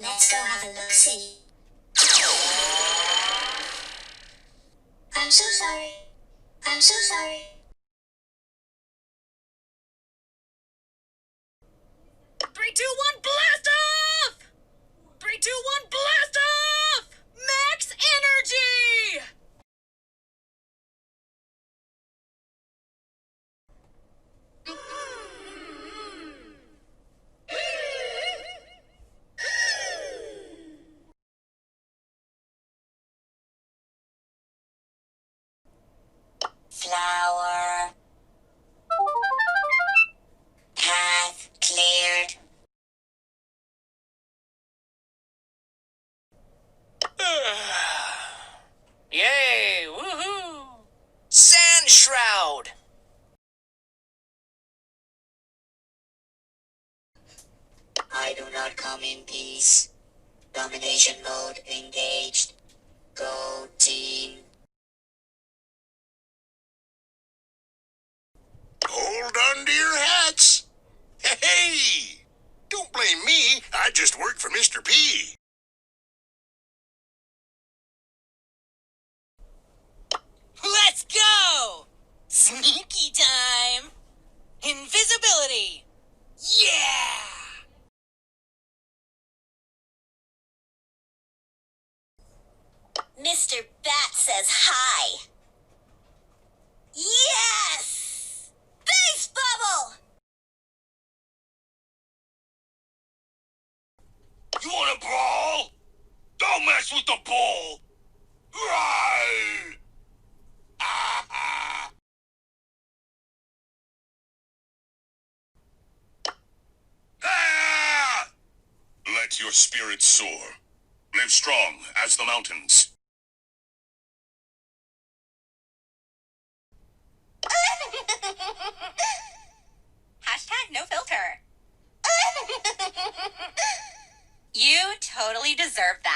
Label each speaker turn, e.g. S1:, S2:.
S1: Let's go have a look-see. I'm so sorry. I'm so sorry.
S2: 3, 2, 1, blast off! 3, 2, 1, blast off! Max energy!
S1: Flower. Path cleared.
S2: Yay! Woohoo! Sand shroud!
S1: I do not come in peace. Domination mode engaged. Go team.
S3: Hold on to your hats. Hey! Don't blame me. I just work for Mr. P.
S2: Let's go! Sneaky time! Invisibility! Yeah!
S1: Mr. Bat says hi. Yes! Base bubble!
S3: You want to brawl? Don't mess with the ball. Right. Ah! Let your spirit soar. Live strong as the mountains.
S2: Hashtag no filter. You totally deserve that.